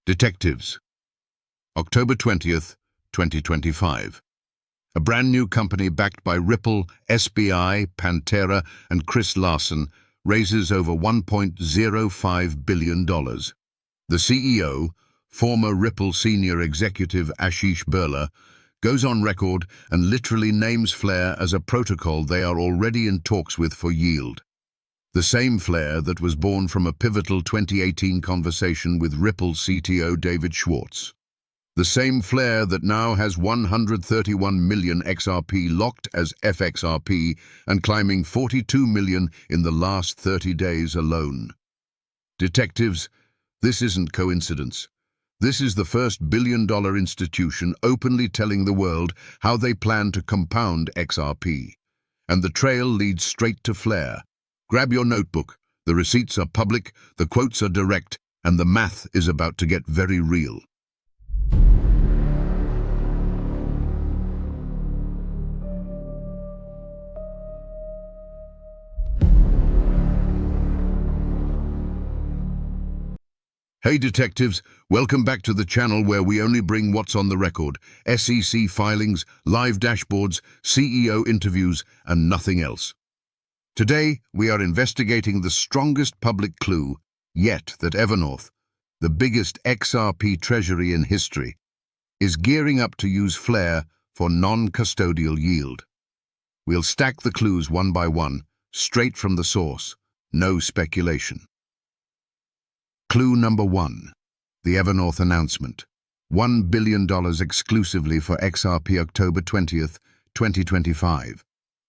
Detectives. October 20th, 2025. A brand new company backed by Ripple, SBI, Pantera, and Chris Larsen raises over $1.05 billion. The CEO, former Ripple senior executive Asheesh Birla, goes on record and literally names Flare as a protocol they are already in talks with for yield. The same Flare that was born from a pivotal 2018 conversation with Ripple CTO David Schwartz. The same Flare that now has 131 million XRP locked as FXRP and climbing 42 million in the last 30 days alone. Detectives, this isn't coincidence. This is the first billion-dollar institution openly telling the world how they plan to compound XRP. And the trail leads straight to Flare. Grab your notebook. The receipts are public, the quotes are direct, and the math is about to get very real. Hey detectives, welcome back to the channel where we only bring what's on the record, SEC filings, live dashboards, CEO interviews, and nothing else. Today, we are investigating the strongest public clue yet that Evernorth, the biggest XRP Treasury in history, is gearing up to use Flare for non-custodial yield. We'll stack the clues one by one, straight from the source, no speculation. Clue number 1. The Evernorth announcement. $1 billion exclusively for XRP October 20th, 2025.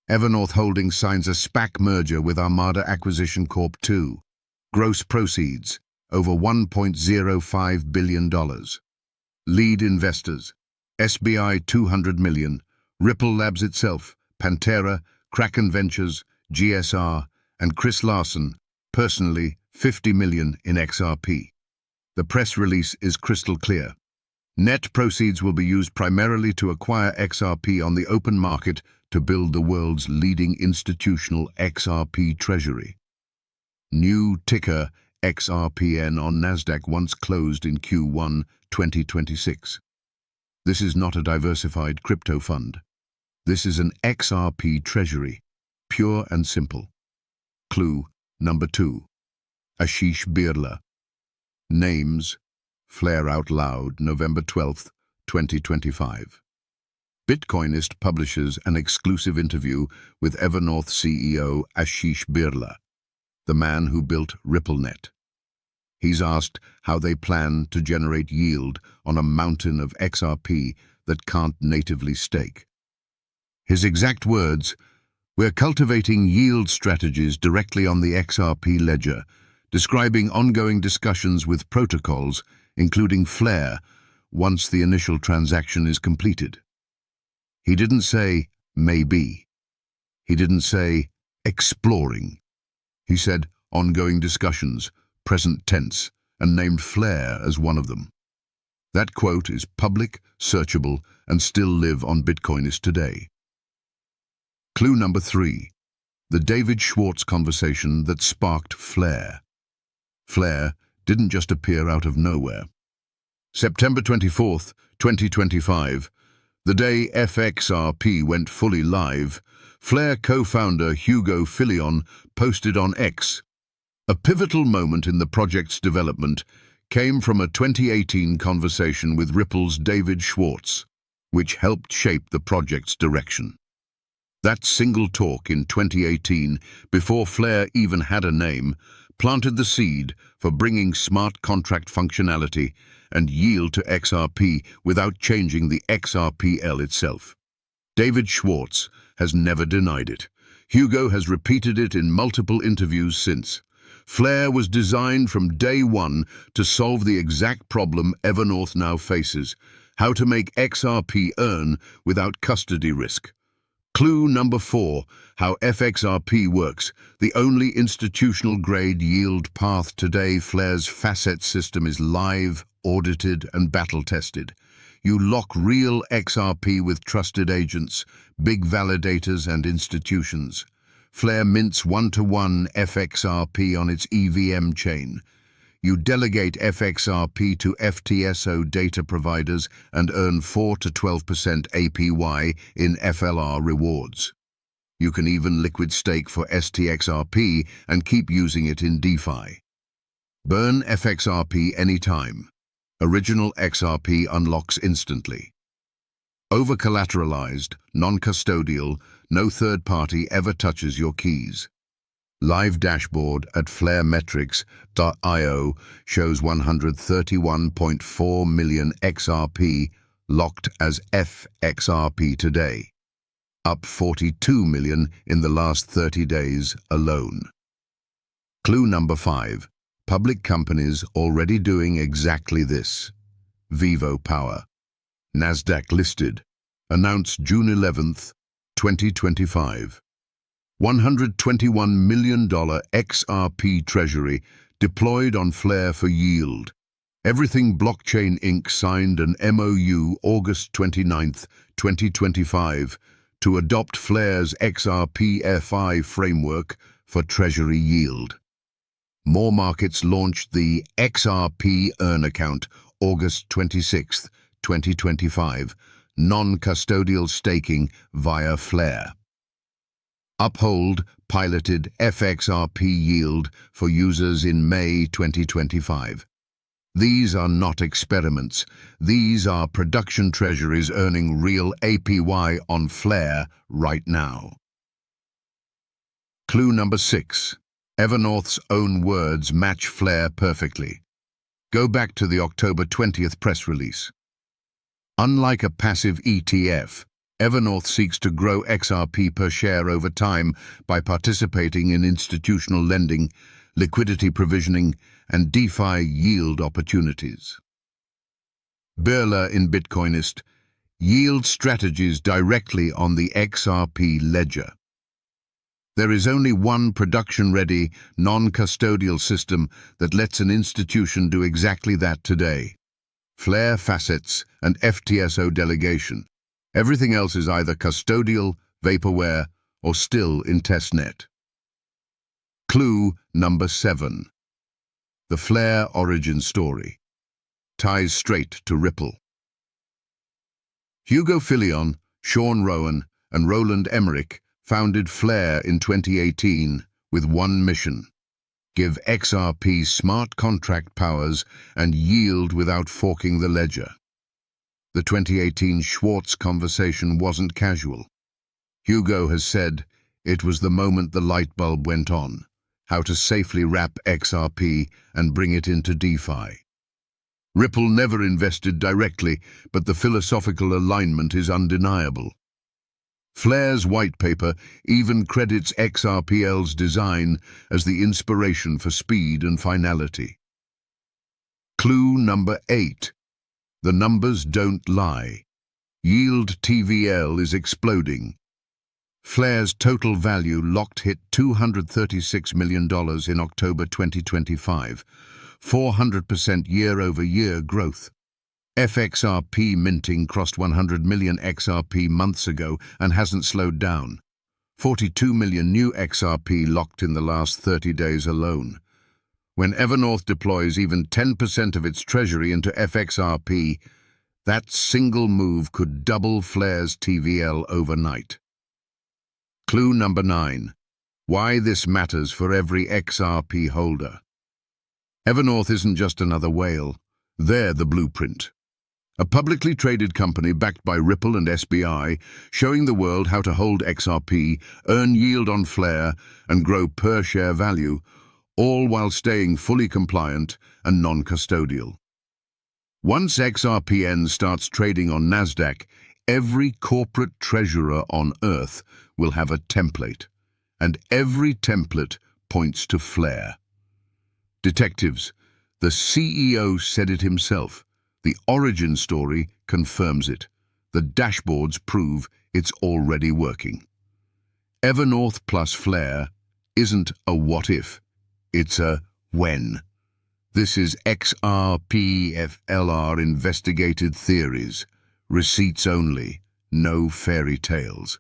Evernorth Holdings signs a SPAC merger with Armada Acquisition Corp. 2. Gross proceeds, over $1.05 billion. Lead investors, SBI $200 million, Ripple Labs itself, Pantera, Kraken Ventures, GSR, and Chris Larsen, personally, $50 million in XRP. The press release is crystal clear. Net proceeds will be used primarily to acquire XRP on the open market to build the world's leading institutional XRP Treasury. New ticker XRPN on Nasdaq once closed in Q1 2026. This is not a diversified crypto fund. This is an XRP Treasury, pure and simple. Clue number 2. Asheesh Birla. Names, Flare Out Loud, November 12th, 2025. Bitcoinist publishes an exclusive interview with Evernorth CEO Asheesh Birla, the man who built RippleNet. He's asked how they plan to generate yield on a mountain of XRP that can't natively stake. His exact words, "We're cultivating yield strategies directly on the XRP ledger," describing ongoing discussions with protocols, including Flare, once the initial transaction is completed. He didn't say, maybe. He didn't say, exploring. He said, ongoing discussions, present tense, and named Flare as one of them. That quote is public, searchable, and still live on Bitcoinist today. Clue number 3. The David Schwartz conversation that sparked Flare. Flare didn't just appear out of nowhere. September 24th, 2025, the day FXRP went fully live, Flare co-founder Hugo Filion posted on X. A pivotal moment in the project's development came from a 2018 conversation with Ripple's David Schwartz, which helped shape the project's direction. That single talk in 2018, before Flare even had a name, planted the seed for bringing smart contract functionality and yield to XRP without changing the XRPL itself. David Schwartz has never denied it. Hugo has repeated it in multiple interviews since. Flare was designed from day one to solve the exact problem Evernorth now faces: how to make XRP earn without custody risk. Clue number 4, how FXRP works, the only institutional-grade yield path today. Flare's facet system is live, audited, and battle-tested. You lock real XRP with trusted agents, big validators, and institutions. Flare mints one-to-one FXRP on its EVM chain. You delegate FXRP to FTSO data providers and earn 4 to 12% APY in FLR rewards. You can even liquid stake for STXRP and keep using it in DeFi. Burn FXRP anytime. Original XRP unlocks instantly. Over-collateralized, non-custodial, no third party ever touches your keys. Live dashboard at flaremetrics.io shows 131.4 million XRP locked as FXRP today, up 42 million in the last 30 days alone. Clue number 5. Public companies already doing exactly this. Vivo Power. Nasdaq listed. Announced June 11th, 2025. $121 million XRP Treasury deployed on Flare for yield. Everything Blockchain Inc. signed an MOU August 29, 2025 to adopt Flare's XRP FI framework for Treasury yield. More markets launched the XRP Earn account August 26, 2025, non-custodial staking via Flare. Uphold piloted FXRP yield for users in May 2025. These are not experiments. These are production treasuries earning real APY on Flare right now. Clue number 6. Evernorth's own words match Flare perfectly. Go back to the October 20th press release. Unlike a passive ETF, Evernorth seeks to grow XRP per share over time by participating in institutional lending, liquidity provisioning, and DeFi yield opportunities. Birla in Bitcoinist, yield strategies directly on the XRP ledger. There is only one production-ready, non-custodial system that lets an institution do exactly that today. Flare facets and FTSO delegation. Everything else is either custodial, vaporware, or still in testnet. Clue number 7. The Flare origin story. Ties straight to Ripple. Hugo Filion, Sean Rowan, and Roland Emmerich founded Flare in 2018 with one mission: give XRP smart contract powers and yield without forking the ledger. The 2018 Schwartz conversation wasn't casual. Hugo has said it was the moment the light bulb went on, how to safely wrap XRP and bring it into DeFi. Ripple never invested directly, but the philosophical alignment is undeniable. Flare's white paper even credits XRPL's design as the inspiration for speed and finality. Clue number 8. The numbers don't lie. Yield TVL is exploding. Flare's total value locked hit $236 million in October 2025, 400% year-over-year growth. FXRP minting crossed 100 million XRP months ago and hasn't slowed down. 42 million new XRP locked in the last 30 days alone. When Evernorth deploys even 10% of its treasury into FXRP, that single move could double Flare's TVL overnight. Clue number 9. Why this matters for every XRP holder. Evernorth isn't just another whale. They're the blueprint. A publicly traded company backed by Ripple and SBI, showing the world how to hold XRP, earn yield on Flare, and grow per-share value, all while staying fully compliant and non-custodial. Once XRPN starts trading on Nasdaq, every corporate treasurer on Earth will have a template, and every template points to Flare. Detectives, the CEO said it himself. The origin story confirms it. The dashboards prove it's already working. Evernorth plus Flare isn't a what-if, it's a when. This is XRP FLR investigated theories, receipts only, no fairy tales.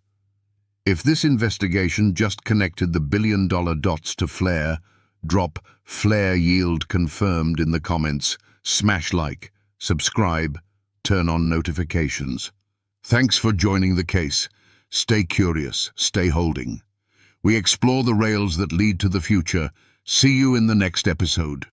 If this investigation just connected the billion-dollar dots to Flare, Drop flare yield confirmed in the comments, smash like, subscribe, turn on notifications. Thanks for joining the case. Stay curious, stay holding. We explore the rails that lead to the future. See you in the next episode.